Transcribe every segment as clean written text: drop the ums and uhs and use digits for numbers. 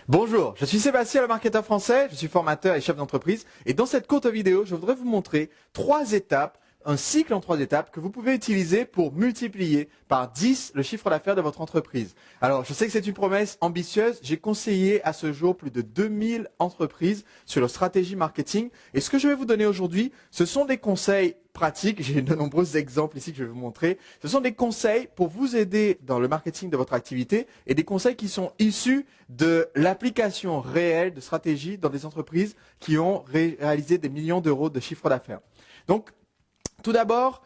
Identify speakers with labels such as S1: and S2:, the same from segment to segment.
S1: Bonjour, je suis Sébastien, le marketeur français, je suis formateur et chef d'entreprise et dans cette courte vidéo, je voudrais vous montrer un cycle en 3 étapes que vous pouvez utiliser pour multiplier par 10 le chiffre d'affaires de votre entreprise. Alors, je sais que c'est une promesse ambitieuse, j'ai conseillé à ce jour plus de 2000 entreprises sur leur stratégie marketing et ce que je vais vous donner aujourd'hui, ce sont des conseils pratiques, j'ai de nombreux exemples ici que je vais vous montrer. Ce sont des conseils pour vous aider dans le marketing de votre activité et des conseils qui sont issus de l'application réelle de stratégie dans des entreprises qui ont réalisé des millions d'euros de chiffre d'affaires. Donc, tout d'abord,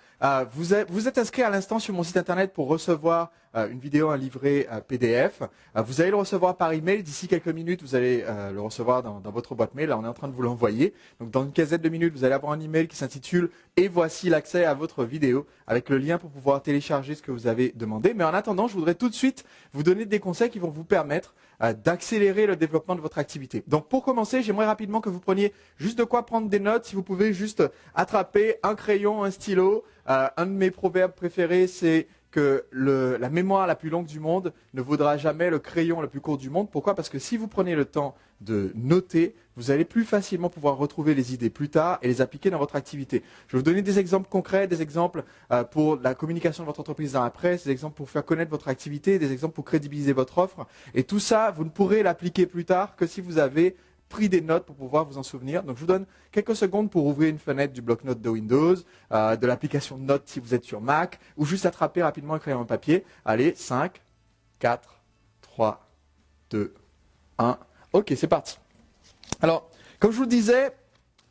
S1: vous êtes inscrit à l'instant sur mon site internet pour recevoir une vidéo, un livret PDF. Vous allez le recevoir par email. D'ici quelques minutes, vous allez le recevoir dans votre boîte mail. Là, on est en train de vous l'envoyer. Donc, dans une quinzaine de minutes, vous allez avoir un email qui s'intitule « Et voici l'accès à votre vidéo » avec le lien pour pouvoir télécharger ce que vous avez demandé. Mais en attendant, je voudrais tout de suite vous donner des conseils qui vont vous permettre d'accélérer le développement de votre activité. Donc, pour commencer, j'aimerais rapidement que vous preniez juste de quoi prendre des notes. Si vous pouvez juste attraper un crayon, un stylo. Un de mes proverbes préférés, c'est que la mémoire la plus longue du monde ne vaudra jamais le crayon le plus court du monde. Pourquoi? Parce que si vous prenez le temps de noter, vous allez plus facilement pouvoir retrouver les idées plus tard et les appliquer dans votre activité. Je vais vous donner des exemples concrets, des exemples pour la communication de votre entreprise dans la presse, des exemples pour faire connaître votre activité, des exemples pour crédibiliser votre offre. Et tout ça, vous ne pourrez l'appliquer plus tard que si vous avez pris des notes pour pouvoir vous en souvenir. Donc, je vous donne quelques secondes pour ouvrir une fenêtre du bloc-notes de Windows, de l'application de notes si vous êtes sur Mac, ou juste attraper rapidement un crayon papier. Allez, 5, 4, 3, 2, 1. Ok, c'est parti. Alors, comme je vous le disais,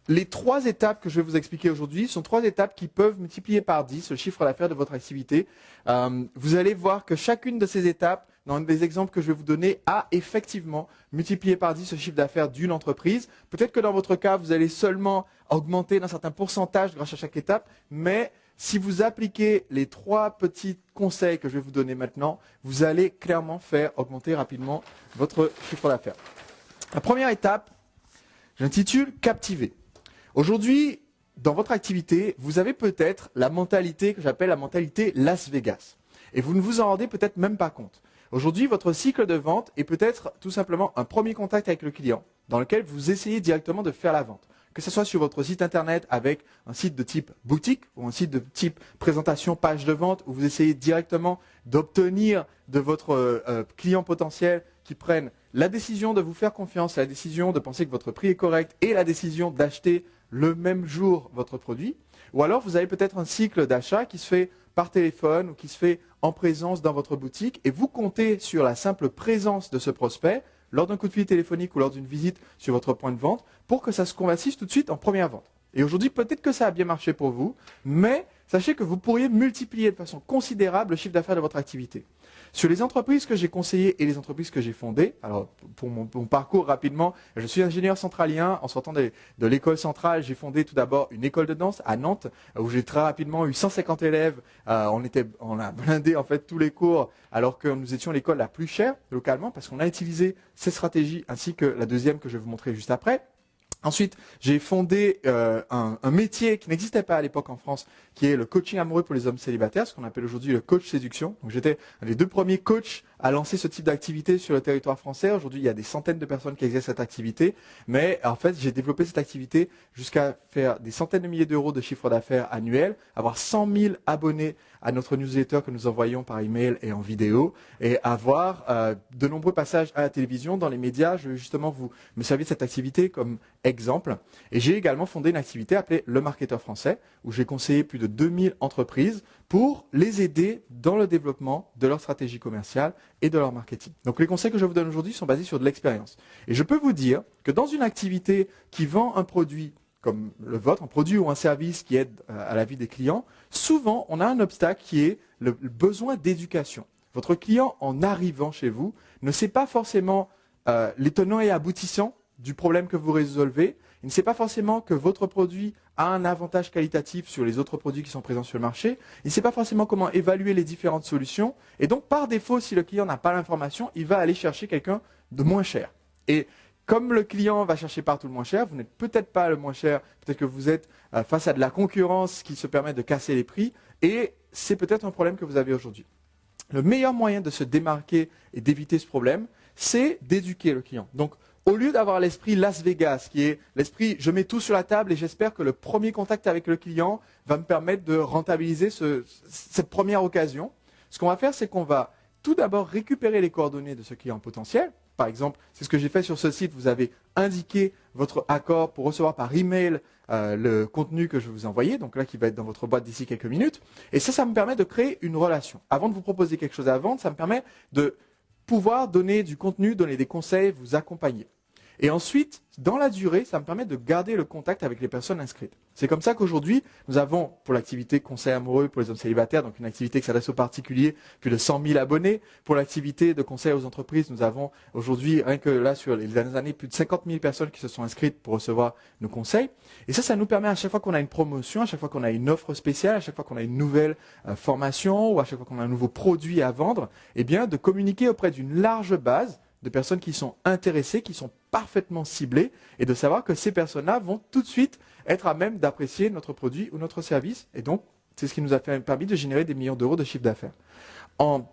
S1: les 3 étapes que je vais vous expliquer aujourd'hui sont 3 étapes qui peuvent multiplier par 10 le chiffre d'affaires de votre activité. Vous allez voir que chacune de ces étapes, dans les exemples que je vais vous donner, a effectivement multiplié par 10 le chiffre d'affaires d'une entreprise. Peut-être que dans votre cas, vous allez seulement augmenter d'un certain pourcentage grâce à chaque étape, mais si vous appliquez les 3 petits conseils que je vais vous donner maintenant, vous allez clairement faire augmenter rapidement votre chiffre d'affaires. La première étape, j'intitule « Captiver ». Aujourd'hui, dans votre activité, vous avez peut-être la mentalité que j'appelle la mentalité Las Vegas. Et vous ne vous en rendez peut-être même pas compte. Aujourd'hui, votre cycle de vente est peut-être tout simplement un premier contact avec le client, dans lequel vous essayez directement de faire la vente. Que ce soit sur votre site internet avec un site de type boutique ou un site de type présentation page de vente où vous essayez directement d'obtenir de votre client potentiel qui prenne la décision de vous faire confiance, la décision de penser que votre prix est correct et la décision d'acheter le même jour votre produit. Ou alors vous avez peut-être un cycle d'achat qui se fait par téléphone ou qui se fait en présence dans votre boutique et vous comptez sur la simple présence de ce prospect lors d'un coup de fil téléphonique ou lors d'une visite sur votre point de vente pour que ça se convertisse tout de suite en première vente. Et aujourd'hui, peut-être que ça a bien marché pour vous, mais sachez que vous pourriez multiplier de façon considérable le chiffre d'affaires de votre activité. Sur les entreprises que j'ai conseillées et les entreprises que j'ai fondées, alors pour mon parcours rapidement, je suis ingénieur centralien. En sortant de l'école centrale, j'ai fondé tout d'abord une école de danse à Nantes où j'ai très rapidement eu 150 élèves. On a blindé en fait tous les cours alors que nous étions l'école la plus chère localement parce qu'on a utilisé ces stratégies ainsi que la deuxième que je vais vous montrer juste après. Ensuite, j'ai fondé un métier qui n'existait pas à l'époque en France, qui est le coaching amoureux pour les hommes célibataires, ce qu'on appelle aujourd'hui le coach séduction. Donc, j'étais un des 2 premiers coachs à lancer ce type d'activité sur le territoire français. Aujourd'hui, il y a des centaines de personnes qui exercent cette activité. Mais en fait, j'ai développé cette activité jusqu'à faire des centaines de milliers d'euros de chiffre d'affaires annuel, avoir 100 000 abonnés à notre newsletter que nous envoyons par email et en vidéo, et avoir de nombreux passages à la télévision, dans les médias. Je vais justement me servir de cette activité comme exemple. Et j'ai également fondé une activité appelée Le Marketeur Français, où j'ai conseillé plus de 2000 entreprises pour les aider dans le développement de leur stratégie commerciale et de leur marketing. Donc les conseils que je vous donne aujourd'hui sont basés sur de l'expérience. Et je peux vous dire que dans une activité qui vend un produit comme le vôtre, un produit ou un service qui aide à la vie des clients, souvent on a un obstacle qui est le besoin d'éducation. Votre client, en arrivant chez vous, ne sait pas forcément les tenants et aboutissants du problème que vous résolvez. Il ne sait pas forcément que votre produit a un avantage qualitatif sur les autres produits qui sont présents sur le marché. Il ne sait pas forcément comment évaluer les différentes solutions. Et donc, par défaut, si le client n'a pas l'information, il va aller chercher quelqu'un de moins cher. Et comme le client va chercher partout le moins cher, vous n'êtes peut-être pas le moins cher, peut-être que vous êtes face à de la concurrence qui se permet de casser les prix, et c'est peut-être un problème que vous avez aujourd'hui. Le meilleur moyen de se démarquer et d'éviter ce problème, c'est d'éduquer le client. Donc, au lieu d'avoir l'esprit Las Vegas, qui est l'esprit je mets tout sur la table et j'espère que le premier contact avec le client va me permettre de rentabiliser cette première occasion, ce qu'on va faire, c'est qu'on va tout d'abord récupérer les coordonnées de ce client potentiel. Par exemple, c'est ce que j'ai fait sur ce site, vous avez indiqué votre accord pour recevoir par email le contenu que je vais vous envoyer, donc là qui va être dans votre boîte d'ici quelques minutes. Et ça me permet de créer une relation. Avant de vous proposer quelque chose à vendre, ça me permet de pouvoir donner du contenu, donner des conseils, vous accompagner. Et ensuite, dans la durée, ça me permet de garder le contact avec les personnes inscrites. C'est comme ça qu'aujourd'hui, nous avons, pour l'activité conseil amoureux pour les hommes célibataires, donc une activité qui s'adresse aux particuliers, plus de 100 000 abonnés. Pour l'activité de conseil aux entreprises, nous avons aujourd'hui, rien que là, sur les dernières années, plus de 50 000 personnes qui se sont inscrites pour recevoir nos conseils. Et ça nous permet à chaque fois qu'on a une promotion, à chaque fois qu'on a une offre spéciale, à chaque fois qu'on a une nouvelle formation ou à chaque fois qu'on a un nouveau produit à vendre, eh bien, de communiquer auprès d'une large base de personnes qui sont intéressées, qui sont parfaitement ciblées, et de savoir que ces personnes-là vont tout de suite être à même d'apprécier notre produit ou notre service. Et donc, c'est ce qui nous a permis de générer des millions d'euros de chiffre d'affaires. En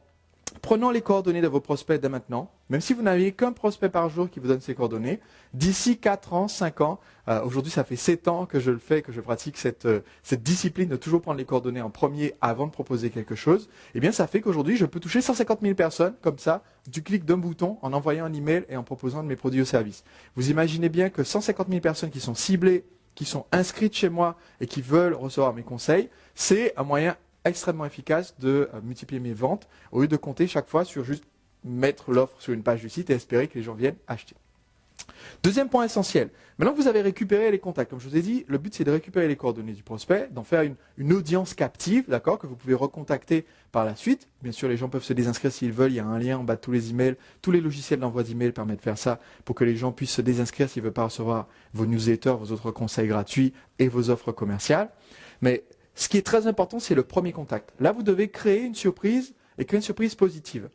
S1: prenant les coordonnées de vos prospects dès maintenant, même si vous n'avez qu'un prospect par jour qui vous donne ces coordonnées, d'ici 4 ans, 5 ans, aujourd'hui ça fait 7 ans que je le fais, que je pratique cette discipline de toujours prendre les coordonnées en premier avant de proposer quelque chose, eh bien ça fait qu'aujourd'hui je peux toucher 150 000 personnes comme ça, du clic d'un bouton, en envoyant un email et en proposant de mes produits ou services. Vous imaginez bien que 150 000 personnes qui sont ciblées, qui sont inscrites chez moi et qui veulent recevoir mes conseils, c'est un moyen extrêmement efficace de multiplier mes ventes au lieu de compter chaque fois sur juste mettre l'offre sur une page du site et espérer que les gens viennent acheter. Deuxième point essentiel, maintenant que vous avez récupéré les contacts, comme je vous ai dit, le but c'est de récupérer les coordonnées du prospect, d'en faire une audience captive, d'accord, que vous pouvez recontacter par la suite. Bien sûr, les gens peuvent se désinscrire s'ils veulent, il y a un lien en bas de tous les emails, tous les logiciels d'envoi d'emails permettent de faire ça pour que les gens puissent se désinscrire s'ils ne veulent pas recevoir vos newsletters, vos autres conseils gratuits et vos offres commerciales. Mais ce qui est très important, c'est le premier contact. Là, vous devez créer une surprise et créer une surprise positive.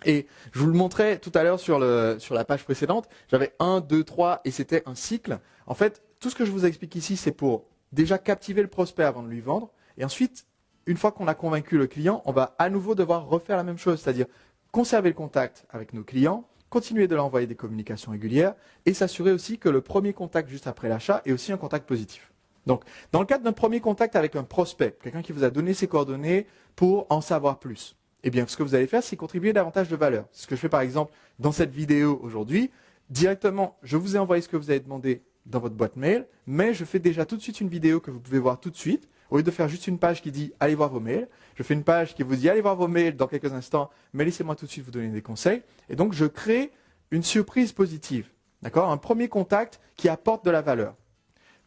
S1: Et je vous le montrais tout à l'heure sur la page précédente. J'avais 1, 2, 3 et c'était un cycle. En fait, tout ce que je vous explique ici, c'est pour déjà captiver le prospect avant de lui vendre. Et ensuite, une fois qu'on a convaincu le client, on va à nouveau devoir refaire la même chose, c'est-à-dire conserver le contact avec nos clients, continuer de leur envoyer des communications régulières et s'assurer aussi que le premier contact juste après l'achat est aussi un contact positif. Donc, dans le cadre d'un premier contact avec un prospect, quelqu'un qui vous a donné ses coordonnées pour en savoir plus, eh bien, ce que vous allez faire, c'est contribuer davantage de valeur. C'est ce que je fais par exemple dans cette vidéo aujourd'hui. Directement, je vous ai envoyé ce que vous avez demandé dans votre boîte mail, mais je fais déjà tout de suite une vidéo que vous pouvez voir tout de suite. Au lieu de faire juste une page qui dit « Allez voir vos mails », je fais une page qui vous dit « Allez voir vos mails dans quelques instants, mais laissez-moi tout de suite vous donner des conseils ». Et donc, je crée une surprise positive. D'accord ? Un premier contact qui apporte de la valeur.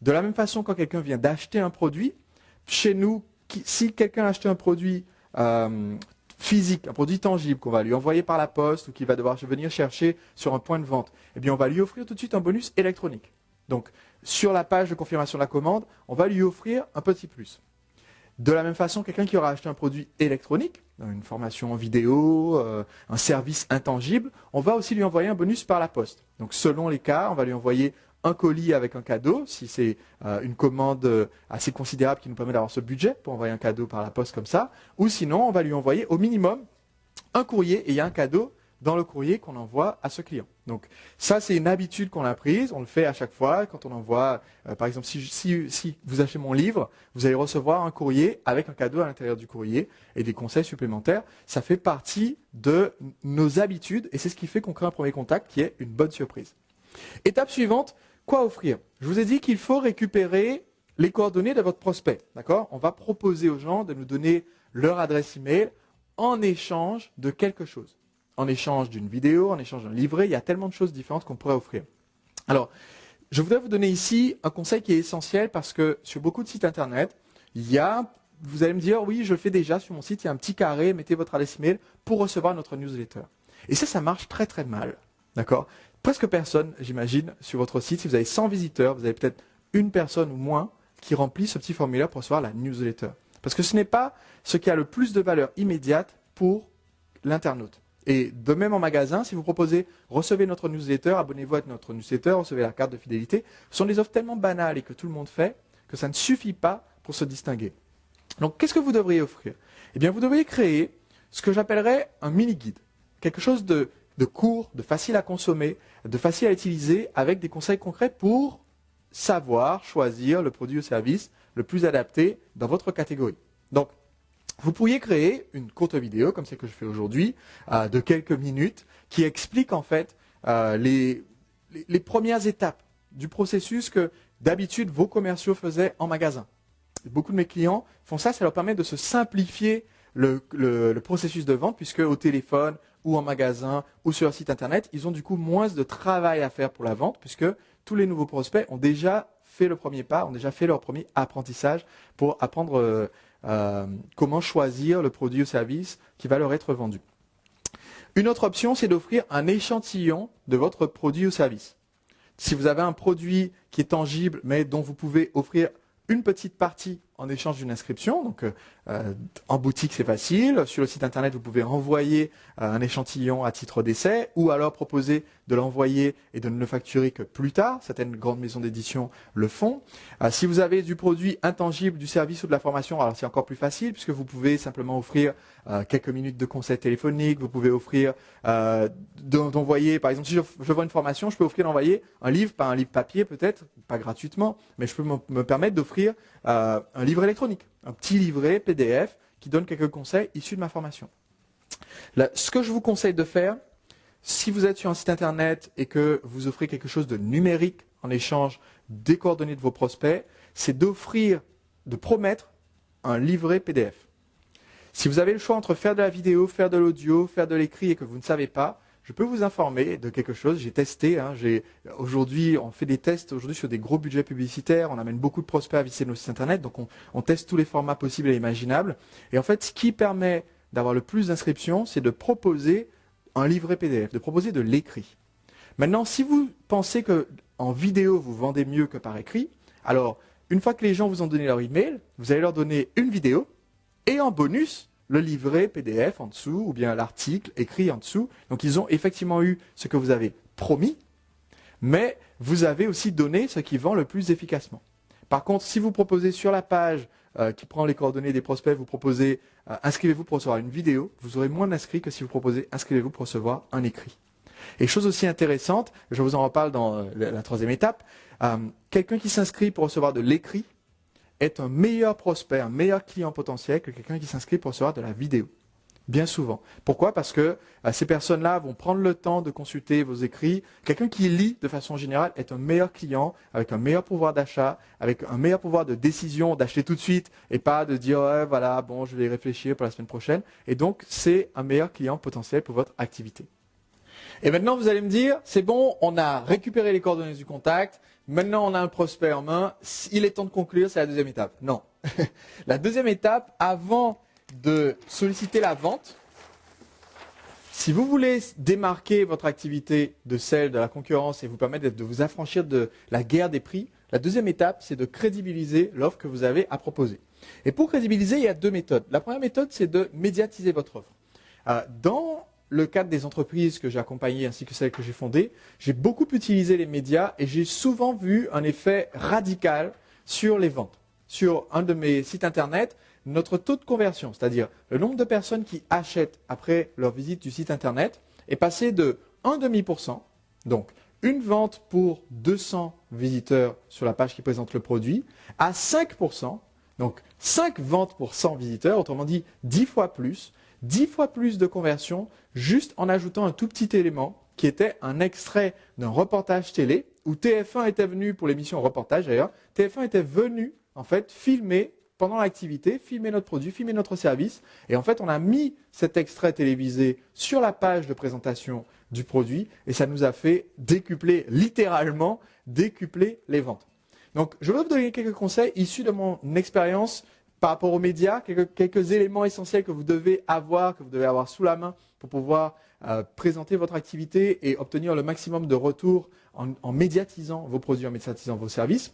S1: De la même façon, quand quelqu'un vient d'acheter un produit, chez nous, si quelqu'un a acheté un produit physique, un produit tangible qu'on va lui envoyer par la poste ou qu'il va devoir venir chercher sur un point de vente, eh bien on va lui offrir tout de suite un bonus électronique. Donc, sur la page de confirmation de la commande, on va lui offrir un petit plus. De la même façon, quelqu'un qui aura acheté un produit électronique, une formation en vidéo, un service intangible, on va aussi lui envoyer un bonus par la poste. Donc, selon les cas, on va lui envoyer un colis avec un cadeau, si c'est une commande assez considérable qui nous permet d'avoir ce budget pour envoyer un cadeau par la poste comme ça, ou sinon on va lui envoyer au minimum un courrier et il y a un cadeau dans le courrier qu'on envoie à ce client. Donc ça c'est une habitude qu'on a prise, on le fait à chaque fois quand on envoie, par exemple si vous achetez mon livre, vous allez recevoir un courrier avec un cadeau à l'intérieur du courrier et des conseils supplémentaires. Ça fait partie de nos habitudes et c'est ce qui fait qu'on crée un premier contact qui est une bonne surprise. Étape suivante, quoi offrir? Je vous ai dit qu'il faut récupérer les coordonnées de votre prospect. D'accord? On va proposer aux gens de nous donner leur adresse email en échange de quelque chose. En échange d'une vidéo, en échange d'un livret, il y a tellement de choses différentes qu'on pourrait offrir. Alors, je voudrais vous donner ici un conseil qui est essentiel parce que sur beaucoup de sites internet, vous allez me dire, oui, je le fais déjà sur mon site, il y a un petit carré, mettez votre adresse email pour recevoir notre newsletter. Et ça marche très très mal. D'accord? Presque personne, j'imagine, sur votre site. Si vous avez 100 visiteurs, vous avez peut-être une personne ou moins qui remplit ce petit formulaire pour recevoir la newsletter. Parce que ce n'est pas ce qui a le plus de valeur immédiate pour l'internaute. Et de même en magasin, si vous proposez « recevez notre newsletter, abonnez-vous à notre newsletter, recevez la carte de fidélité », ce sont des offres tellement banales et que tout le monde fait que ça ne suffit pas pour se distinguer. Donc, qu'est-ce que vous devriez offrir? Eh bien, vous devriez créer ce que j'appellerais un mini-guide. Quelque chose de de court, de facile à consommer, de facile à utiliser, avec des conseils concrets pour savoir choisir le produit ou service le plus adapté dans votre catégorie. Donc, vous pourriez créer une courte vidéo, comme celle que je fais aujourd'hui, de quelques minutes, qui explique en fait les premières étapes du processus que d'habitude vos commerciaux faisaient en magasin. Beaucoup de mes clients font ça, ça leur permet de se simplifier le processus de vente, puisque au téléphone ou en magasin ou sur leur site internet, ils ont du coup moins de travail à faire pour la vente, puisque tous les nouveaux prospects ont déjà fait le premier pas, ont déjà fait leur premier apprentissage pour apprendre comment choisir le produit ou service qui va leur être vendu. Une autre option, c'est d'offrir un échantillon de votre produit ou service. Si vous avez un produit qui est tangible, mais dont vous pouvez offrir une petite partie en échange d'une inscription. Donc, en boutique, c'est facile. Sur le site internet, vous pouvez renvoyer un échantillon à titre d'essai ou alors proposer de l'envoyer et de ne le facturer que plus tard. Certaines grandes maisons d'édition le font. Si vous avez du produit intangible, du service ou de la formation, alors c'est encore plus facile puisque vous pouvez simplement offrir quelques minutes de conseils téléphoniques. Vous pouvez offrir d'envoyer, par exemple, si je vends une formation, je peux offrir d'envoyer un livre, pas un livre papier peut-être, pas gratuitement, mais je peux me permettre d'offrir un livre électronique, un petit livret PDF qui donne quelques conseils issus de ma formation. Là, ce que je vous conseille de faire, si vous êtes sur un site internet et que vous offrez quelque chose de numérique en échange des coordonnées de vos prospects, c'est de promettre un livret PDF. Si vous avez le choix entre faire de la vidéo, faire de l'audio, faire de l'écrit et que vous ne savez pas, je peux vous informer de quelque chose. J'ai testé. Aujourd'hui, on fait des tests aujourd'hui sur des gros budgets publicitaires. On amène beaucoup de prospects à visiter nos sites internet. Donc, on teste tous les formats possibles et imaginables. Et en fait, ce qui permet d'avoir le plus d'inscriptions, c'est de proposer un livret PDF, de proposer de l'écrit. Maintenant, si vous pensez que en vidéo, vous vendez mieux que par écrit, alors, une fois que les gens vous ont donné leur email, vous allez leur donner une vidéo et en bonus, le livret PDF en dessous ou bien l'article écrit en dessous. Donc, ils ont effectivement eu ce que vous avez promis, mais vous avez aussi donné ce qui vend le plus efficacement. Par contre, si vous proposez sur la page qui prend les coordonnées des prospects, vous proposez inscrivez-vous pour recevoir une vidéo, vous aurez moins d'inscrits que si vous proposez inscrivez-vous pour recevoir un écrit. Et chose aussi intéressante, je vous en reparle dans la troisième étape, quelqu'un qui s'inscrit pour recevoir de l'écrit est un meilleur prospect, un meilleur client potentiel que quelqu'un qui s'inscrit pour recevoir de la vidéo. Bien souvent. Pourquoi? Parce que ces personnes-là vont prendre le temps de consulter vos écrits. Quelqu'un qui lit de façon générale est un meilleur client, avec un meilleur pouvoir d'achat, avec un meilleur pouvoir de décision, d'acheter tout de suite et pas de dire ouais, voilà, bon, je vais y réfléchir pour la semaine prochaine. Et donc, c'est un meilleur client potentiel pour votre activité. Et maintenant, vous allez me dire, c'est bon, on a récupéré les coordonnées du contact, maintenant on a un prospect en main, il est temps de conclure, c'est la deuxième étape. Non. La deuxième étape, avant de solliciter la vente, si vous voulez démarquer votre activité de celle de la concurrence et vous permettre de vous affranchir de la guerre des prix, la deuxième étape, c'est de crédibiliser l'offre que vous avez à proposer. Et pour crédibiliser, il y a deux méthodes. La première méthode, c'est de médiatiser votre offre. Dans le cadre des entreprises que j'ai accompagnées ainsi que celles que j'ai fondées, j'ai beaucoup utilisé les médias et j'ai souvent vu un effet radical sur les ventes. Sur un de mes sites internet, notre taux de conversion, c'est-à-dire le nombre de personnes qui achètent après leur visite du site internet, est passé de 1,5%, donc une vente pour 200 visiteurs sur la page qui présente le produit, à 5%, donc 5 ventes pour 100 visiteurs, autrement dit 10 fois plus de conversion, juste en ajoutant un tout petit élément qui était un extrait d'un reportage télé, où TF1 était venu pour l'émission reportage d'ailleurs, TF1 était venu en fait filmer pendant l'activité, filmer notre produit, filmer notre service. Et en fait, on a mis cet extrait télévisé sur la page de présentation du produit et ça nous a fait décupler, littéralement, décupler les ventes. Donc, je vais vous donner quelques conseils issus de mon expérience par rapport aux médias, quelques éléments essentiels que vous devez avoir sous la main pour pouvoir présenter votre activité et obtenir le maximum de retours en médiatisant vos produits, en médiatisant vos services.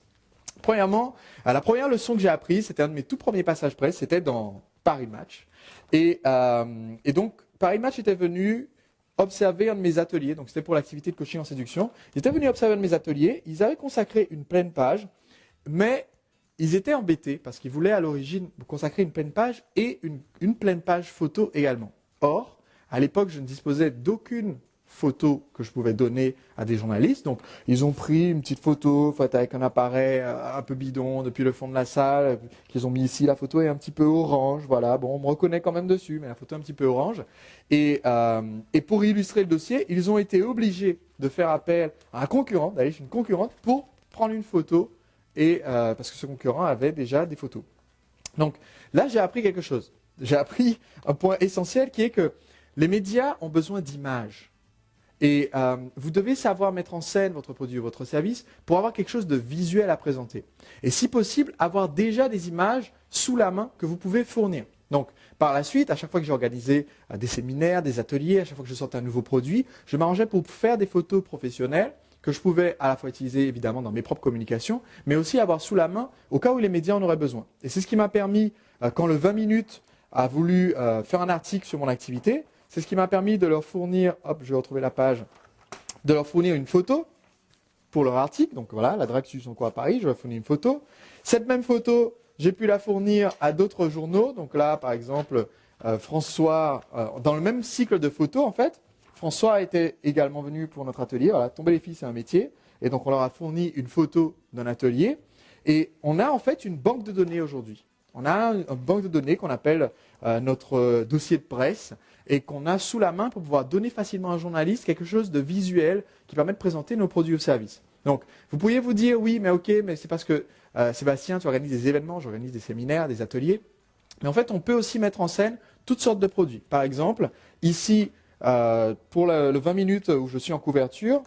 S1: Premièrement, la première leçon que j'ai apprise, c'était un de mes tout premiers passages presse, c'était dans Paris Match. Et donc, Paris Match était venu observer un de mes ateliers, donc c'était pour l'activité de coaching en séduction. Ils étaient venus observer un de mes ateliers, ils avaient consacré une pleine page, mais ils étaient embêtés parce qu'ils voulaient à l'origine consacrer une pleine page et une pleine page photo également. Or, à l'époque, je ne disposais d'aucune photos que je pouvais donner à des journalistes. Donc, ils ont pris une petite photo faite avec un appareil un peu bidon depuis le fond de la salle, qu'ils ont mis ici. La photo est un petit peu orange, voilà. Bon, on me reconnaît quand même dessus, mais la photo est un petit peu orange. Et pour illustrer le dossier, ils ont été obligés de faire appel à un concurrent, d'aller chez une concurrente pour prendre une photo, parce que ce concurrent avait déjà des photos. Donc là, j'ai appris quelque chose. J'ai appris un point essentiel qui est que les médias ont besoin d'images. Et vous devez savoir mettre en scène votre produit ou votre service pour avoir quelque chose de visuel à présenter. Et si possible, avoir déjà des images sous la main que vous pouvez fournir. Donc, par la suite, à chaque fois que j'ai organisé des séminaires, des ateliers, à chaque fois que je sortais un nouveau produit, je m'arrangeais pour faire des photos professionnelles que je pouvais à la fois utiliser évidemment dans mes propres communications, mais aussi avoir sous la main au cas où les médias en auraient besoin. Et c'est ce qui m'a permis, quand le 20 minutes a voulu faire un article sur mon activité, c'est ce qui m'a permis de leur fournir, hop, je vais retrouver la page, de leur fournir une photo pour leur article. Donc voilà, la Drague Studios à Paris, je leur fournir une photo. Cette même photo, j'ai pu la fournir à d'autres journaux. Donc là, par exemple, François, dans le même cycle de photos, en fait, François était également venu pour notre atelier. Voilà, tomber les filles, c'est un métier. Et donc, on leur a fourni une photo d'un atelier. Et on a en fait une banque de données aujourd'hui. On a une banque de données qu'on appelle notre dossier de presse et qu'on a sous la main pour pouvoir donner facilement à un journaliste quelque chose de visuel qui permet de présenter nos produits ou services. Donc, vous pourriez vous dire, oui, mais ok, mais c'est parce que Sébastien, tu organises des événements, j'organise des séminaires, des ateliers. Mais en fait, on peut aussi mettre en scène toutes sortes de produits. Par exemple, ici, pour le 20 minutes où je suis en couverture,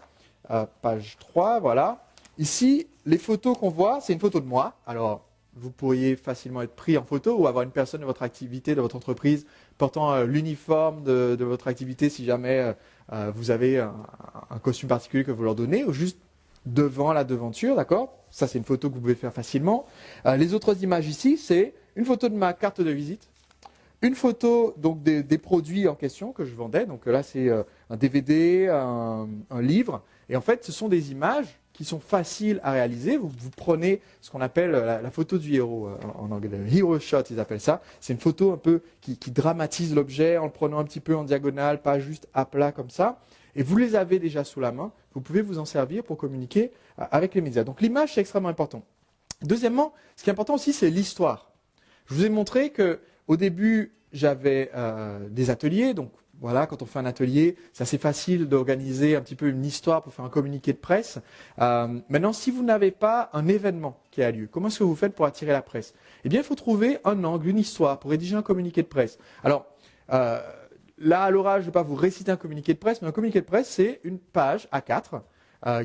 S1: page 3, voilà. Ici, les photos qu'on voit, c'est une photo de moi. Alors, vous pourriez facilement être pris en photo ou avoir une personne de votre activité, de votre entreprise, portant l'uniforme de votre activité si jamais vous avez un costume particulier que vous leur donnez, ou juste devant la devanture, d'accord? Ça, c'est une photo que vous pouvez faire facilement. Les autres images ici, c'est une photo de ma carte de visite, une photo donc des produits en question que je vendais. Donc là, c'est un DVD, un livre. Et en fait, ce sont des images qui sont faciles à réaliser. Vous prenez ce qu'on appelle la photo du héros, en anglais, le hero shot, ils appellent ça. C'est une photo un peu qui dramatise l'objet en le prenant un petit peu en diagonale, pas juste à plat comme ça. Et vous les avez déjà sous la main. Vous pouvez vous en servir pour communiquer avec les médias. Donc l'image, c'est extrêmement important. Deuxièmement, ce qui est important aussi, c'est l'histoire. Je vous ai montré qu'au début, j'avais des ateliers. Donc voilà, quand on fait un atelier, c'est assez facile d'organiser un petit peu une histoire pour faire un communiqué de presse. Maintenant, si vous n'avez pas un événement qui a lieu, comment est-ce que vous faites pour attirer la presse? Eh bien, il faut trouver un angle, une histoire pour rédiger un communiqué de presse. Alors, là, à l'oral, je ne vais pas vous réciter un communiqué de presse, mais un communiqué de presse, c'est une page A4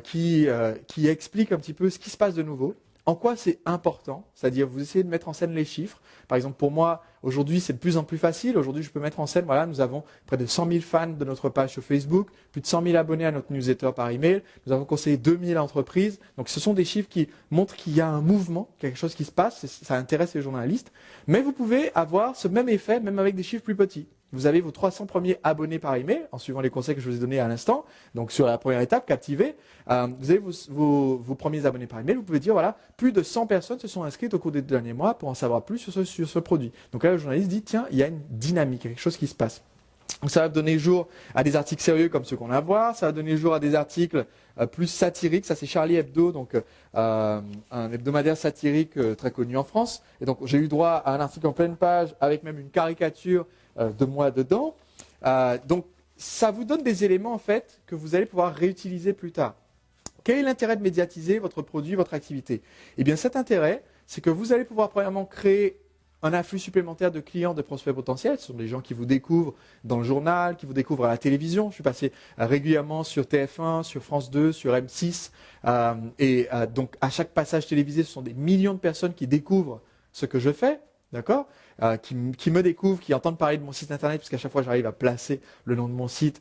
S1: qui explique un petit peu ce qui se passe de nouveau. En quoi c'est important, c'est-à-dire vous essayez de mettre en scène les chiffres. Par exemple, pour moi, aujourd'hui, c'est de plus en plus facile. Aujourd'hui, je peux mettre en scène, voilà, nous avons près de 100 000 fans de notre page sur Facebook, plus de 100 000 abonnés à notre newsletter par email. Nous avons conseillé 2000 entreprises. Donc, ce sont des chiffres qui montrent qu'il y a un mouvement, quelque chose qui se passe. Ça intéresse les journalistes. Mais vous pouvez avoir ce même effet, même avec des chiffres plus petits. Vous avez vos 300 premiers abonnés par email, en suivant les conseils que je vous ai donnés à l'instant. Donc, sur la première étape, captiver. Vous avez vos premiers abonnés par email. Vous pouvez dire, voilà, plus de 100 personnes se sont inscrites au cours des derniers mois pour en savoir plus sur ce produit. Donc là, le journaliste dit, tiens, il y a une dynamique, quelque chose qui se passe. Donc ça va donner jour à des articles sérieux comme ceux qu'on a à voir. Ça va donner jour à des articles plus satiriques. Ça, c'est Charlie Hebdo, donc un hebdomadaire satirique très connu en France. Et donc, j'ai eu droit à un article en pleine page avec même une caricature de moi dedans. Donc, ça vous donne des éléments, en fait, que vous allez pouvoir réutiliser plus tard. Quel est l'intérêt de médiatiser votre produit, votre activité? Eh bien, cet intérêt, c'est que vous allez pouvoir, premièrement, créer un afflux supplémentaire de clients, de prospects potentiels. Ce sont des gens qui vous découvrent dans le journal, qui vous découvrent à la télévision. Je suis passé régulièrement sur TF1, sur France 2, sur M6. Donc, à chaque passage télévisé, ce sont des millions de personnes qui découvrent ce que je fais. D'accord, qui me découvrent, qui entendent parler de mon site internet, puisqu'à chaque fois j'arrive à placer le nom de mon site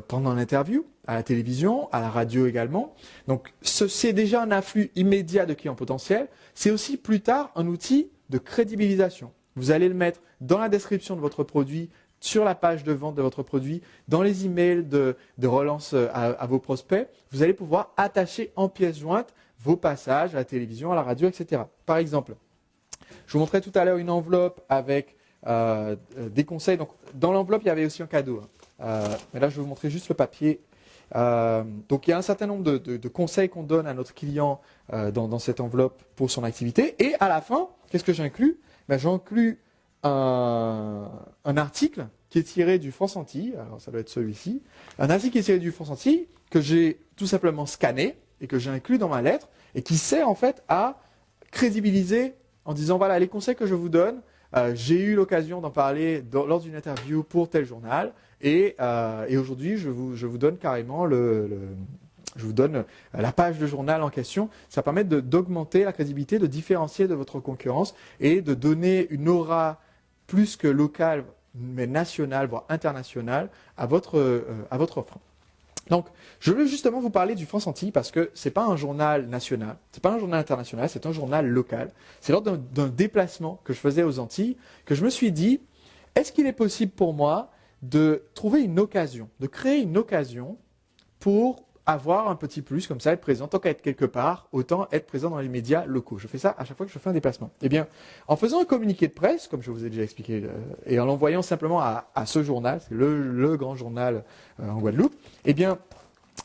S1: pendant l'interview, à la télévision, à la radio également. Donc c'est déjà un afflux immédiat de clients potentiels. C'est aussi plus tard un outil de crédibilisation. Vous allez le mettre dans la description de votre produit, sur la page de vente de votre produit, dans les emails de relance à vos prospects. Vous allez pouvoir attacher en pièce jointe vos passages à la télévision, à la radio, etc. Par exemple, je vous montrais tout à l'heure une enveloppe avec des conseils. Donc, dans l'enveloppe, il y avait aussi un cadeau. mais là je vais vous montrer juste le papier. Donc il y a un certain nombre de conseils qu'on donne à notre client dans cette enveloppe pour son activité. Et à la fin, qu'est-ce que j'inclus? J'inclus un article qui est tiré du France Antilles, alors ça doit être celui-ci, un article qui est tiré du France Antilles que j'ai tout simplement scanné et que j'ai inclus dans ma lettre et qui sert en fait à crédibiliser en disant voilà les conseils que je vous donne, j'ai eu l'occasion d'en parler lors d'une interview pour tel journal et aujourd'hui je vous donne carrément je vous donne la page de journal en question. Ça permet d'augmenter la crédibilité, de différencier de votre concurrence et de donner une aura plus que locale, mais nationale, voire internationale, à votre offre. Donc, je veux justement vous parler du France Antilles parce que ce n'est pas un journal national, ce n'est pas un journal international, c'est un journal local. C'est lors d'un déplacement que je faisais aux Antilles que je me suis dit, est-ce qu'il est possible pour moi de trouver une occasion, de créer une occasion pour avoir un petit plus, comme ça, être présent, tant qu'à être quelque part, autant être présent dans les médias locaux. Je fais ça à chaque fois que je fais un déplacement. Eh bien, en faisant un communiqué de presse, comme je vous ai déjà expliqué, et en l'envoyant simplement à ce journal, c'est le grand journal en Guadeloupe, eh bien,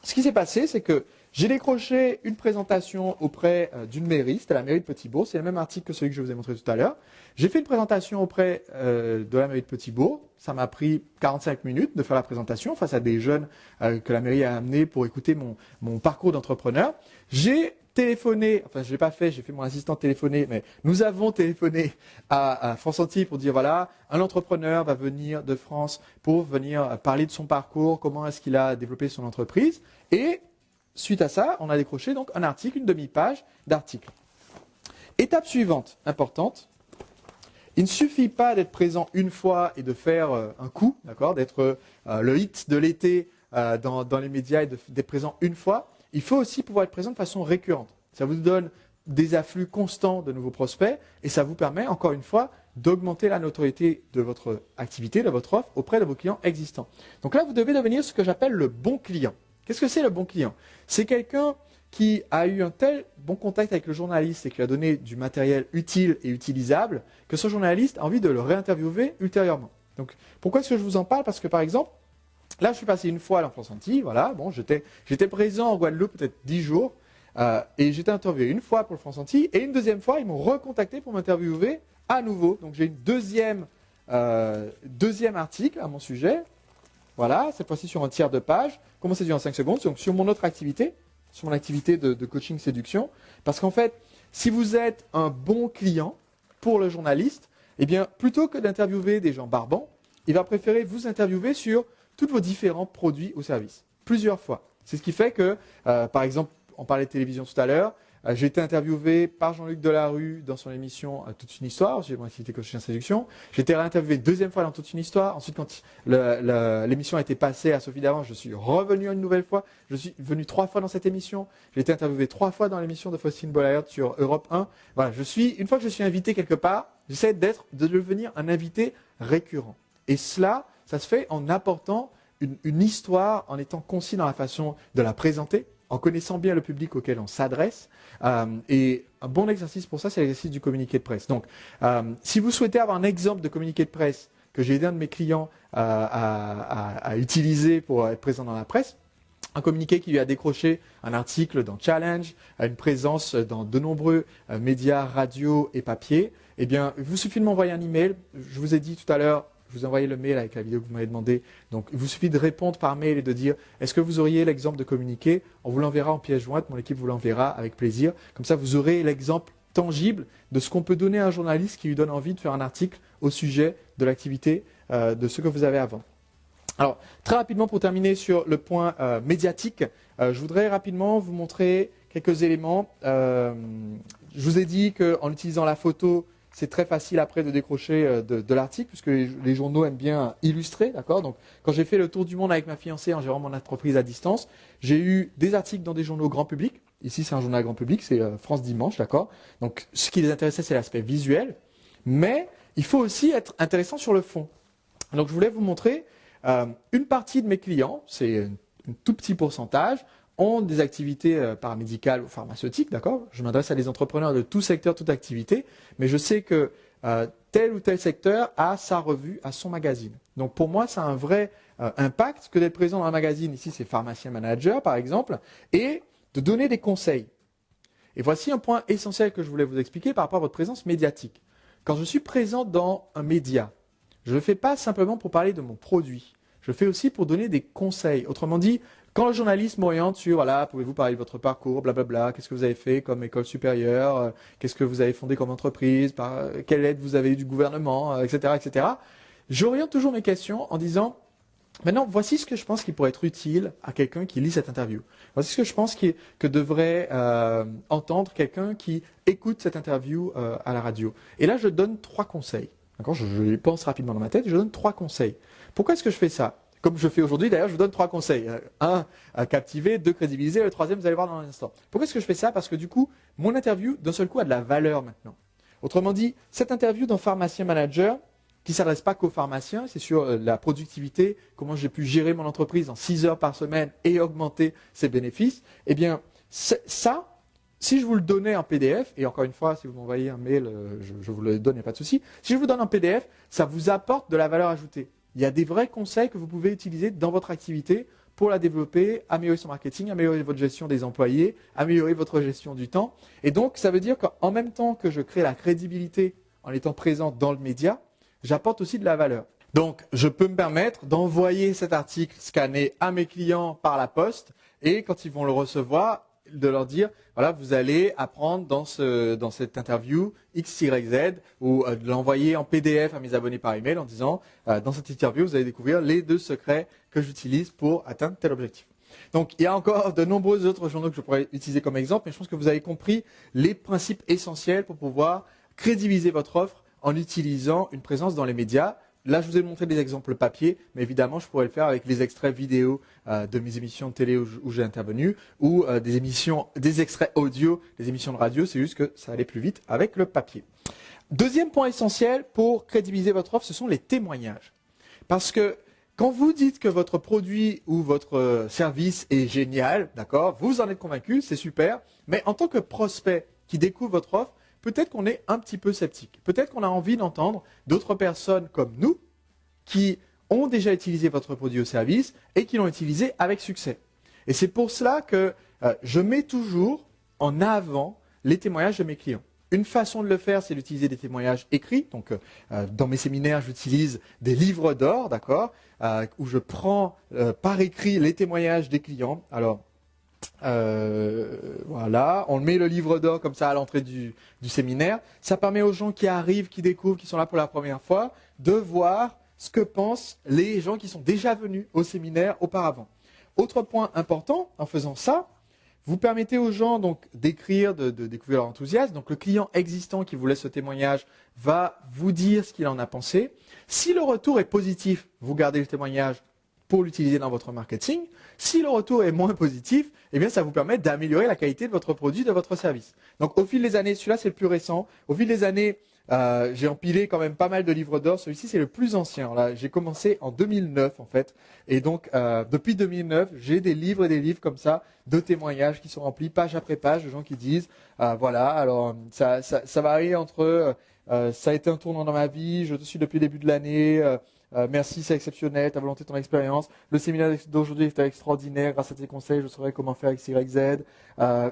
S1: ce qui s'est passé, c'est que j'ai décroché une présentation auprès d'une mairie, c'était la mairie de Petit-Bourg, c'est le même article que celui que je vous ai montré tout à l'heure. J'ai fait une présentation auprès de la mairie de Petit-Bourg, ça m'a pris 45 minutes de faire la présentation face à des jeunes que la mairie a amenés pour écouter mon parcours d'entrepreneur. J'ai téléphoné, enfin je ne l'ai pas fait, j'ai fait mon assistant téléphoner, mais nous avons téléphoné à France Antilles pour dire voilà, un entrepreneur va venir de France pour venir parler de son parcours, comment est-ce qu'il a développé son entreprise et suite à ça, on a décroché donc un article, une demi-page d'article. Étape suivante, importante, il ne suffit pas d'être présent une fois et de faire un coup, d'accord, d'être le hit de l'été dans les médias et d'être présent une fois. Il faut aussi pouvoir être présent de façon récurrente. Ça vous donne des afflux constants de nouveaux prospects et ça vous permet, encore une fois, d'augmenter la notoriété de votre activité, de votre offre auprès de vos clients existants. Donc là, vous devez devenir ce que j'appelle le bon client. Qu'est-ce que c'est le bon client? C'est quelqu'un qui a eu un tel bon contact avec le journaliste et qui lui a donné du matériel utile et utilisable que ce journaliste a envie de le réinterviewer ultérieurement. Donc, pourquoi est-ce que je vous en parle? Parce que, par exemple, là, je suis passé une fois à l'Enfance Antilles, voilà, bon, j'étais présent en Guadeloupe peut-être 10 jours et j'étais interviewé une fois pour le France Antilles et une deuxième fois, ils m'ont recontacté pour m'interviewer à nouveau. Donc, j'ai une deuxième article à mon sujet. Voilà, cette fois-ci sur un tiers de page. Comment séduire en 5 secondes? Donc sur mon autre activité, sur mon activité de coaching séduction. Parce qu'en fait, si vous êtes un bon client pour le journaliste, eh bien, plutôt que d'interviewer des gens barbants, il va préférer vous interviewer sur tous vos différents produits ou services. Plusieurs fois. C'est ce qui fait que, par exemple, on parlait de télévision tout à l'heure, j'ai été interviewé par Jean-Luc Delarue dans son émission Toute une histoire, j'ai mon activité coaching séduction. J'ai été réinterviewé deuxième fois dans Toute une histoire. Ensuite, quand l'émission a été passée à Sophie Davant, je suis revenu une nouvelle fois. Je suis venu 3 fois dans cette émission. J'ai été interviewé 3 fois dans l'émission de Faustine Bollaert sur Europe 1. Voilà, une fois que je suis invité quelque part, j'essaie de devenir un invité récurrent. Et cela, ça se fait en apportant une histoire, en étant concis dans la façon de la présenter, en connaissant bien le public auquel on s'adresse. Et un bon exercice pour ça, c'est l'exercice du communiqué de presse. Donc, si vous souhaitez avoir un exemple de communiqué de presse que j'ai aidé un de mes clients à utiliser pour être présent dans la presse, un communiqué qui lui a décroché un article dans Challenge, une présence dans de nombreux médias, radio et papier, eh bien, il vous suffit de m'envoyer un email. Je vous ai dit tout à l'heure, je vous ai envoyé le mail avec la vidéo que vous m'avez demandé. Donc, il vous suffit de répondre par mail et de dire est-ce que vous auriez l'exemple de communiqué? On vous l'enverra en pièce jointe, mon équipe vous l'enverra avec plaisir. Comme ça, vous aurez l'exemple tangible de ce qu'on peut donner à un journaliste qui lui donne envie de faire un article au sujet de l'activité de ce que vous avez à vendre. Alors, très rapidement pour terminer sur le point médiatique, je voudrais rapidement vous montrer quelques éléments. Je vous ai dit qu'en utilisant la photo, c'est très facile après de décrocher de l'article, puisque les journaux aiment bien illustrer, d'accord? Donc, quand j'ai fait le tour du monde avec ma fiancée en gérant mon entreprise à distance, j'ai eu des articles dans des journaux grand public. Ici, c'est un journal grand public, c'est France Dimanche, d'accord? Donc, ce qui les intéressait, c'est l'aspect visuel. Mais il faut aussi être intéressant sur le fond. Donc, je voulais vous montrer une partie de mes clients, c'est un tout petit pourcentage, ont des activités paramédicales ou pharmaceutiques, d'accord? Je m'adresse à des entrepreneurs de tout secteur, toute activité, mais je sais que tel ou tel secteur a sa revue, a son magazine. Donc pour moi, c'est un vrai impact que d'être présent dans un magazine. Ici, c'est pharmacien manager, par exemple, et de donner des conseils. Et voici un point essentiel que je voulais vous expliquer par rapport à votre présence médiatique. Quand je suis présent dans un média, je ne le fais pas simplement pour parler de mon produit. Je le fais aussi pour donner des conseils. Autrement dit, quand le journaliste m'oriente sur, voilà, pouvez-vous parler de votre parcours, blablabla, qu'est-ce que vous avez fait comme école supérieure, qu'est-ce que vous avez fondé comme entreprise, quelle aide vous avez eu du gouvernement, etc., etc. J'oriente toujours mes questions en disant, maintenant, voici ce que je pense qui pourrait être utile à quelqu'un qui lit cette interview. Voici ce que je pense que devrait entendre quelqu'un qui écoute cette interview à la radio. Et là, je donne 3 conseils. D'accord, je pense rapidement dans ma tête, je donne 3 conseils. Pourquoi est-ce que je fais ça? Comme je fais aujourd'hui, d'ailleurs, je vous donne 3 conseils. 1, à captiver, 2, crédibiliser, le 3e, vous allez voir dans un instant. Pourquoi est-ce que je fais ça? Parce que du coup, mon interview, d'un seul coup, a de la valeur maintenant. Autrement dit, cette interview d'un pharmacien manager, qui ne s'adresse pas qu'aux pharmaciens, c'est sur la productivité, comment j'ai pu gérer mon entreprise en 6 heures par semaine et augmenter ses bénéfices, eh bien, ça, si je vous le donnais en PDF, et encore une fois, si vous m'envoyez un mail, je vous le donne, il n'y a pas de souci. Si je vous donne en PDF, ça vous apporte de la valeur ajoutée. Il y a des vrais conseils que vous pouvez utiliser dans votre activité pour la développer, améliorer son marketing, améliorer votre gestion des employés, améliorer votre gestion du temps. Et donc, ça veut dire qu'en même temps que je crée la crédibilité en étant présent dans le média, j'apporte aussi de la valeur. Donc, je peux me permettre d'envoyer cet article scanné à mes clients par la poste et quand ils vont le recevoir, de leur dire, voilà, vous allez apprendre dans cette interview X, Y, Z ou de l'envoyer en PDF à mes abonnés par email en disant, dans cette interview, vous allez découvrir les 2 secrets que j'utilise pour atteindre tel objectif. Donc, il y a encore de nombreux autres journaux que je pourrais utiliser comme exemple, mais je pense que vous avez compris les principes essentiels pour pouvoir crédibiliser votre offre en utilisant une présence dans les médias. Là, je vous ai montré des exemples papier, mais évidemment, je pourrais le faire avec les extraits vidéo de mes émissions de télé où j'ai intervenu, ou des extraits audio des émissions de radio. C'est juste que ça allait plus vite avec le papier. Deuxième point essentiel pour crédibiliser votre offre, ce sont les témoignages. Parce que quand vous dites que votre produit ou votre service est génial, d'accord, vous en êtes convaincu, c'est super, mais en tant que prospect qui découvre votre offre, peut-être qu'on est un petit peu sceptique. Peut-être qu'on a envie d'entendre d'autres personnes comme nous qui ont déjà utilisé votre produit ou service et qui l'ont utilisé avec succès. Et c'est pour cela que je mets toujours en avant les témoignages de mes clients. Une façon de le faire, c'est d'utiliser des témoignages écrits. Donc, dans mes séminaires, j'utilise des livres d'or, d'accord, où je prends par écrit les témoignages des clients. Alors, voilà, on met le livre d'or comme ça à l'entrée du séminaire. Ça permet aux gens qui arrivent, qui découvrent, qui sont là pour la première fois, de voir ce que pensent les gens qui sont déjà venus au séminaire auparavant. Autre point important, en faisant ça, vous permettez aux gens donc d'écrire, de découvrir leur enthousiasme. Donc le client existant qui vous laisse ce témoignage va vous dire ce qu'il en a pensé. Si le retour est positif, vous gardez le témoignage pour l'utiliser dans votre marketing. Si le retour est moins positif, eh bien ça vous permet d'améliorer la qualité de votre produit, de votre service. Donc au fil des années, celui-là c'est le plus récent, au fil des années, j'ai empilé quand même pas mal de livres d'or. Celui-ci c'est le plus ancien. Là, j'ai commencé en 2009 en fait. Et donc depuis 2009, j'ai des livres et des livres comme ça de témoignages qui sont remplis page après page de gens qui disent voilà, alors ça varie entre ça a été un tournant dans ma vie, je te suis depuis le début de l'année. Merci, c'est exceptionnel, ta volonté, ton expérience. Le séminaire d'aujourd'hui était extraordinaire. Grâce à tes conseils, je saurai comment faire X, Y, Z.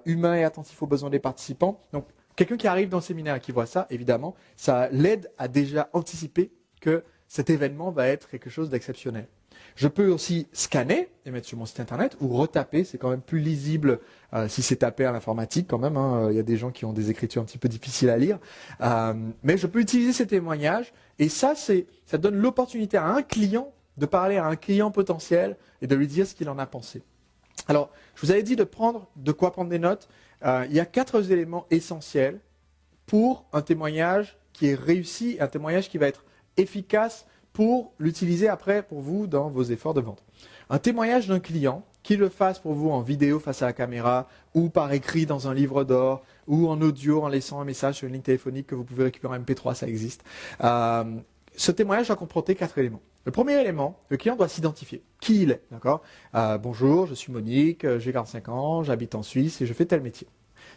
S1: Humain et attentif aux besoins des participants. Donc, quelqu'un qui arrive dans le séminaire et qui voit ça, évidemment, ça l'aide à déjà anticiper que cet événement va être quelque chose d'exceptionnel. Je peux aussi scanner et mettre sur mon site internet ou retaper, c'est quand même plus lisible si c'est tapé à l'informatique quand même. Il y a des gens qui ont des écritures un petit peu difficiles à lire. Mais je peux utiliser ces témoignages et ça donne l'opportunité à un client de parler à un client potentiel et de lui dire ce qu'il en a pensé. Alors, je vous avais dit de quoi prendre des notes. Il y a 4 éléments essentiels pour un témoignage qui est réussi, un témoignage qui va être efficace pour l'utiliser après pour vous dans vos efforts de vente. Un témoignage d'un client, qu'il le fasse pour vous en vidéo face à la caméra ou par écrit dans un livre d'or ou en audio en laissant un message sur une ligne téléphonique que vous pouvez récupérer en MP3, ça existe. Ce témoignage doit comporter 4 éléments. Le premier élément, le client doit s'identifier. Qui il est, d'accord? Bonjour, je suis Monique, j'ai 45 ans, j'habite en Suisse et je fais tel métier.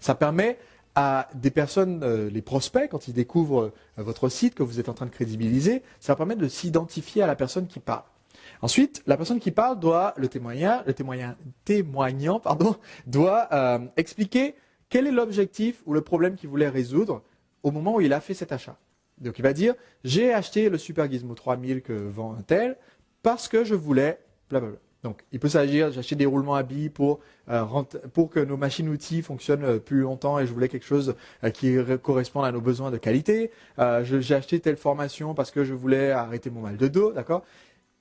S1: Ça permet à des personnes, les prospects, quand ils découvrent votre site que vous êtes en train de crédibiliser, ça va permettre de s'identifier à la personne qui parle. Ensuite, la personne qui parle doit, témoignant, pardon, doit expliquer quel est l'objectif ou le problème qu'il voulait résoudre au moment où il a fait cet achat. Donc il va dire, j'ai acheté le Super Gizmo 3000 que vend un tel parce que je voulais blablabla. Donc il peut s'agir, j'ai acheté des roulements à billes pour que nos machines-outils fonctionnent plus longtemps et je voulais quelque chose qui corresponde à nos besoins de qualité. J'ai acheté telle formation parce que je voulais arrêter mon mal de dos, d'accord?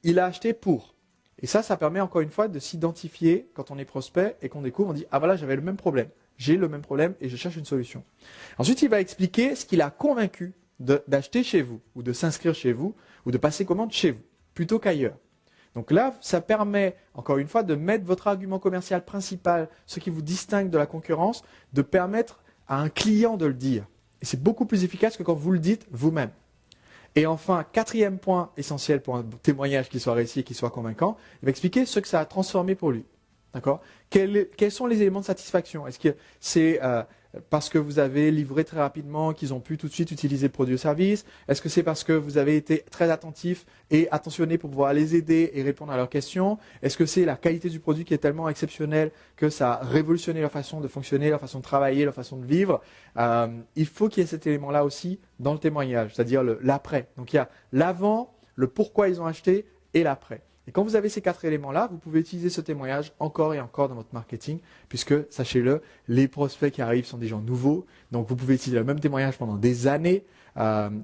S1: Il a acheté pour. Et ça permet encore une fois de s'identifier quand on est prospect et qu'on découvre, on dit, ah voilà, j'avais le même problème. J'ai le même problème et je cherche une solution. Ensuite, il va expliquer ce qu'il a convaincu d'acheter chez vous, ou de s'inscrire chez vous, ou de passer commande chez vous, plutôt qu'ailleurs. Donc là, ça permet, encore une fois, de mettre votre argument commercial principal, ce qui vous distingue de la concurrence, de permettre à un client de le dire. Et c'est beaucoup plus efficace que quand vous le dites vous-même. Et enfin, quatrième point essentiel pour un témoignage qui soit réussi et qui soit convaincant, il va expliquer ce que ça a transformé pour lui. D'accord ? Quels sont les éléments de satisfaction? Est-ce que c'est parce que vous avez livré très rapidement qu'ils ont pu tout de suite utiliser le produit ou service? Est-ce que c'est parce que vous avez été très attentif et attentionné pour pouvoir les aider et répondre à leurs questions? Est-ce que c'est la qualité du produit qui est tellement exceptionnelle que ça a révolutionné leur façon de fonctionner, leur façon de travailler, leur façon de vivre? Il faut qu'il y ait cet élément-là aussi dans le témoignage, c'est-à-dire l'après. Donc il y a l'avant, le pourquoi ils ont acheté et l'après. Et quand vous avez ces 4 éléments-là, vous pouvez utiliser ce témoignage encore et encore dans votre marketing, puisque, sachez-le, les prospects qui arrivent sont des gens nouveaux, donc vous pouvez utiliser le même témoignage pendant des années,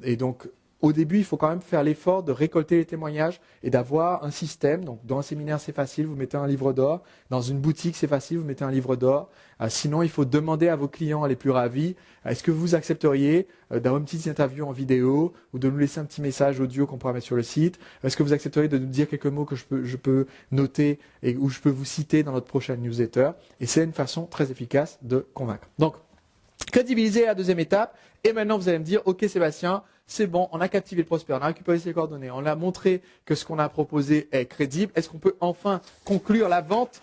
S1: et donc au début, il faut quand même faire l'effort de récolter les témoignages et d'avoir un système. Donc, dans un séminaire, c'est facile, vous mettez un livre d'or. Dans une boutique, c'est facile, vous mettez un livre d'or. Sinon, il faut demander à vos clients les plus ravis, est-ce que vous accepteriez d'avoir une petite interview en vidéo ou de nous laisser un petit message audio qu'on pourra mettre sur le site? Est-ce que vous accepteriez de nous dire quelques mots que je peux noter et où je peux vous citer dans notre prochaine newsletter? Et c'est une façon très efficace de convaincre. Donc, crédibiliser la deuxième étape. Et maintenant, vous allez me dire, ok Sébastien, c'est bon, on a captivé le prospect, on a récupéré ses coordonnées, on a montré que ce qu'on a proposé est crédible. Est-ce qu'on peut enfin conclure la vente?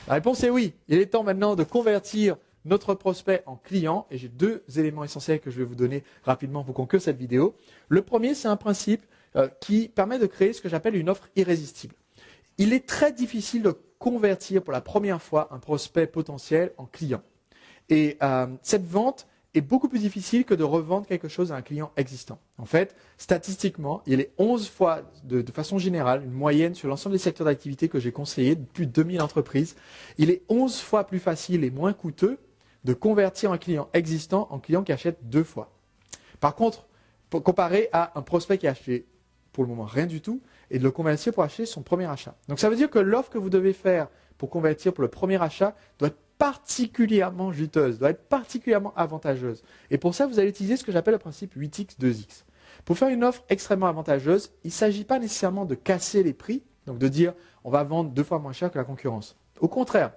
S1: La réponse est oui. Il est temps maintenant de convertir notre prospect en client. Et j'ai 2 éléments essentiels que je vais vous donner rapidement pour conclure cette vidéo. Le premier, c'est un principe qui permet de créer ce que j'appelle une offre irrésistible. Il est très difficile de convertir pour la première fois un prospect potentiel en client. Et cette vente est beaucoup plus difficile que de revendre quelque chose à un client existant. En fait, statistiquement, il est 11 fois, de façon générale, une moyenne sur l'ensemble des secteurs d'activité que j'ai conseillés, de plus de 2000 entreprises, il est 11 fois plus facile et moins coûteux de convertir un client existant en client qui achète 2 fois. Par contre, comparé à un prospect qui a acheté pour le moment rien du tout, et de le convertir pour acheter son premier achat. Donc ça veut dire que l'offre que vous devez faire pour convertir pour le premier achat doit être particulièrement juteuse, doit être particulièrement avantageuse. Et pour ça, vous allez utiliser ce que j'appelle le principe 8x, 2x. Pour faire une offre extrêmement avantageuse, il ne s'agit pas nécessairement de casser les prix, donc de dire on va vendre 2 fois moins cher que la concurrence. Au contraire,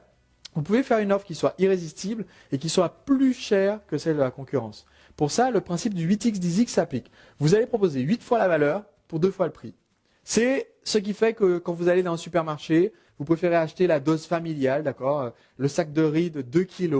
S1: vous pouvez faire une offre qui soit irrésistible et qui soit plus chère que celle de la concurrence. Pour ça, le principe du 8x, 10x s'applique. Vous allez proposer 8 fois la valeur pour 2 fois le prix. C'est ce qui fait que quand vous allez dans un supermarché, vous préférez acheter la dose familiale, d'accord, le sac de riz de 2 kg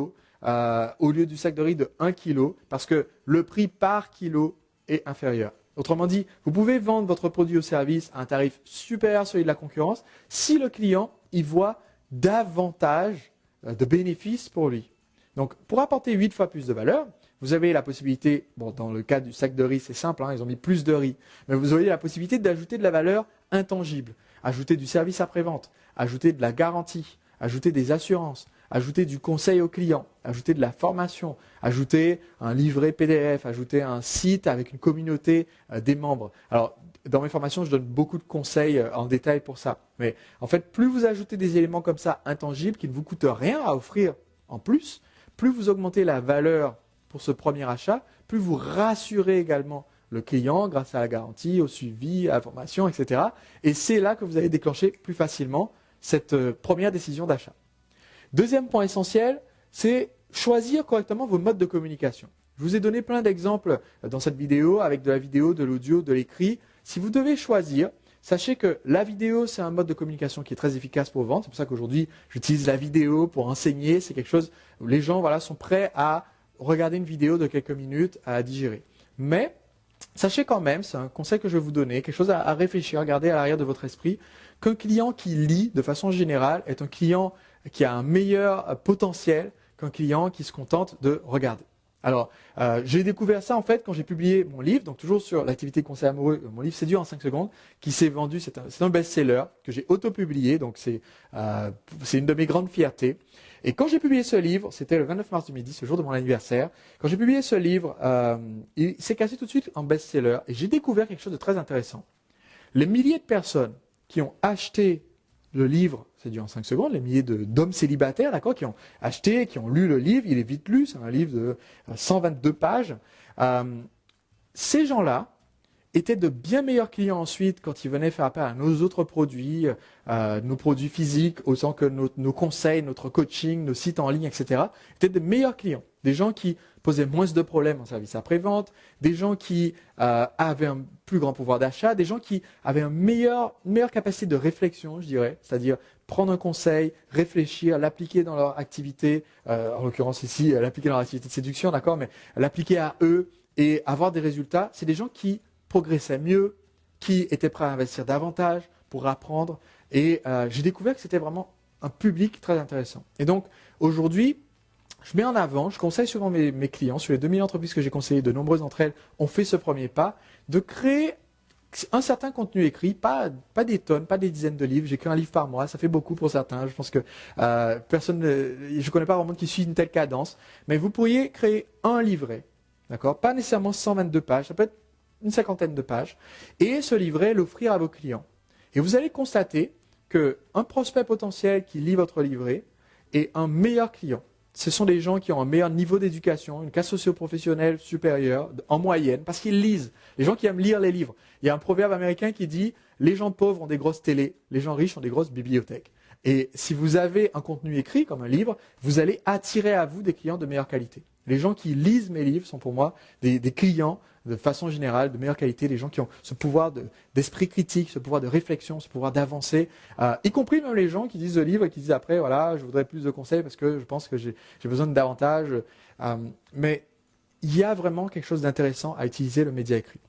S1: au lieu du sac de riz de 1 kg, parce que le prix par kilo est inférieur. Autrement dit, vous pouvez vendre votre produit ou service à un tarif supérieur à celui de la concurrence si le client y voit davantage de bénéfices pour lui. Donc, pour apporter 8 fois plus de valeur, vous avez la possibilité, bon, dans le cas du sac de riz, c'est simple, hein, ils ont mis plus de riz, mais vous aurez la possibilité d'ajouter de la valeur intangible, ajouter du service après-vente, ajouter de la garantie, ajouter des assurances, ajouter du conseil au client, ajouter de la formation, ajouter un livret PDF, ajouter un site avec une communauté des membres. Alors, dans mes formations, je donne beaucoup de conseils en détail pour ça. Mais en fait, plus vous ajoutez des éléments comme ça intangibles qui ne vous coûtent rien à offrir en plus, plus vous augmentez la valeur pour ce premier achat, plus vous rassurez également le client grâce à la garantie, au suivi, à la formation, etc. Et c'est là que vous allez déclencher plus facilement cette première décision d'achat. Deuxième point essentiel, c'est choisir correctement vos modes de communication. Je vous ai donné plein d'exemples dans cette vidéo, avec de la vidéo, de l'audio, de l'écrit. Si vous devez choisir, sachez que la vidéo, c'est un mode de communication qui est très efficace pour vendre. C'est pour ça qu'aujourd'hui, j'utilise la vidéo pour enseigner. C'est quelque chose où les gens sont prêts à regarder une vidéo de quelques minutes, à la digérer. Mais Sachez quand même, c'est un conseil que je vais vous donner, quelque chose à réfléchir, à garder à l'arrière de votre esprit, qu'un client qui lit de façon générale est un client qui a un meilleur potentiel qu'un client qui se contente de regarder. Alors, j'ai découvert ça en fait quand j'ai publié mon livre, donc toujours sur l'activité conseil amoureux, mon livre Séduire en 5 secondes, qui s'est vendu, c'est un best-seller que j'ai auto-publié, donc c'est une de mes grandes fiertés. Et quand j'ai publié ce livre, c'était le 29 mars 2010, le jour de mon anniversaire, quand j'ai publié ce livre, il s'est cassé tout de suite en best-seller et j'ai découvert quelque chose de très intéressant. Les milliers de personnes qui ont acheté le livre, c'est dû en 5 secondes, les milliers d'hommes célibataires, d'accord, qui ont acheté, qui ont lu le livre, il est vite lu, c'est un livre de 122 pages. Ces gens-là étaient de bien meilleurs clients ensuite quand ils venaient faire appel à nos autres produits, nos produits physiques, autant que nos conseils, notre coaching, nos sites en ligne, etc. étaient de meilleurs clients. Des gens qui posaient moins de problèmes en service après-vente, des gens qui avaient un plus grand pouvoir d'achat, des gens qui avaient une meilleure capacité de réflexion, je dirais, c'est-à-dire prendre un conseil, réfléchir, l'appliquer dans leur activité, en l'occurrence ici, l'appliquer dans leur activité de séduction, d'accord, mais l'appliquer à eux et avoir des résultats. C'est des gens qui progressaient mieux, qui étaient prêts à investir davantage pour apprendre. Et j'ai découvert que c'était vraiment un public très intéressant. Et donc, aujourd'hui, je mets en avant, je conseille souvent mes clients, sur les 2000 entreprises que j'ai conseillées, de nombreuses d'entre elles ont fait ce premier pas, de créer un certain contenu écrit, pas des tonnes, pas des dizaines de livres. J'écris un livre par mois, ça fait beaucoup pour certains. Je pense que je ne connais pas vraiment qui suit une telle cadence. Mais vous pourriez créer un livret, d'accord? Pas nécessairement 122 pages, ça peut être une cinquantaine de pages, et ce livret, l'offrir à vos clients. Et vous allez constater qu'un prospect potentiel qui lit votre livret est un meilleur client. Ce sont des gens qui ont un meilleur niveau d'éducation, une classe socio-professionnelle supérieure, en moyenne, parce qu'ils lisent. Les gens qui aiment lire les livres. Il y a un proverbe américain qui dit « Les gens pauvres ont des grosses télés, les gens riches ont des grosses bibliothèques ». Et si vous avez un contenu écrit, comme un livre, vous allez attirer à vous des clients de meilleure qualité. Les gens qui lisent mes livres sont pour moi des clients de façon générale de meilleure qualité, des gens qui ont ce pouvoir d'esprit critique, ce pouvoir de réflexion, ce pouvoir d'avancer, y compris même les gens qui lisent le livre et qui disent après, voilà, je voudrais plus de conseils parce que je pense que j'ai besoin de davantage. Mais il y a vraiment quelque chose d'intéressant à utiliser le média écrit.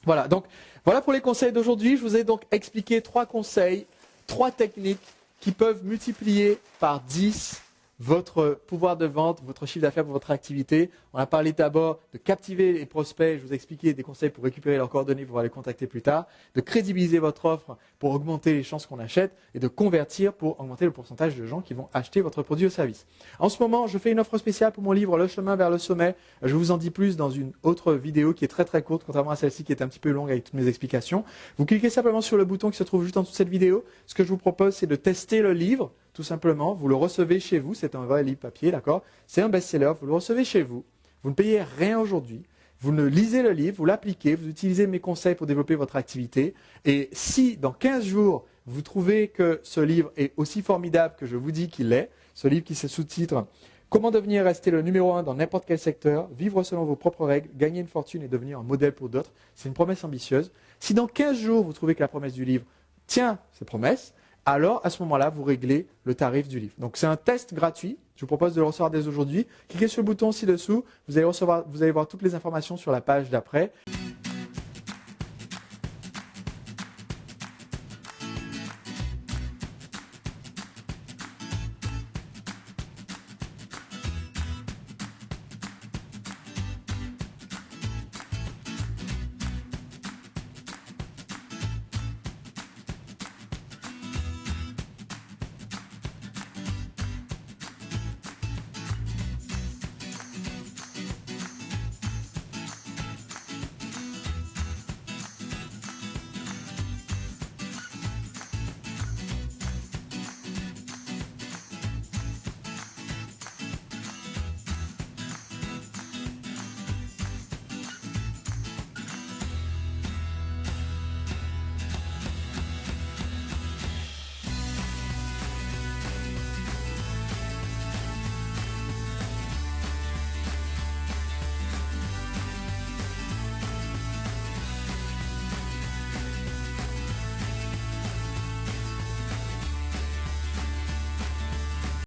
S1: Voilà, donc voilà pour les conseils d'aujourd'hui. Je vous ai donc expliqué 3 conseils, 3 techniques qui peuvent multiplier par 10 votre pouvoir de vente, votre chiffre d'affaires pour votre activité. On a parlé d'abord de captiver les prospects, je vous ai expliqué des conseils pour récupérer leurs coordonnées pour pouvoir les contacter plus tard, de crédibiliser votre offre pour augmenter les chances qu'on achète et de convertir pour augmenter le pourcentage de gens qui vont acheter votre produit ou service. En ce moment, je fais une offre spéciale pour mon livre Le chemin vers le sommet. Je vous en dis plus dans une autre vidéo qui est très très courte, contrairement à celle-ci qui est un petit peu longue avec toutes mes explications. Vous cliquez simplement sur le bouton qui se trouve juste en dessous de cette vidéo. Ce que je vous propose, c'est de tester le livre. Tout simplement, vous le recevez chez vous, c'est un vrai livre papier, d'accord? C'est un best-seller, vous le recevez chez vous, vous ne payez rien aujourd'hui, vous ne lisez le livre, vous l'appliquez, vous utilisez mes conseils pour développer votre activité, et si dans 15 jours, vous trouvez que ce livre est aussi formidable que je vous dis qu'il est, ce livre qui se sous-titre « Comment devenir et rester le numéro 1 dans n'importe quel secteur, vivre selon vos propres règles, gagner une fortune et devenir un modèle pour d'autres », c'est une promesse ambitieuse. Si dans 15 jours, vous trouvez que la promesse du livre tient ses promesses, alors à ce moment-là, vous réglez le tarif du livre. Donc c'est un test gratuit, je vous propose de le recevoir dès aujourd'hui. Cliquez sur le bouton ci-dessous, vous allez voir toutes les informations sur la page d'après.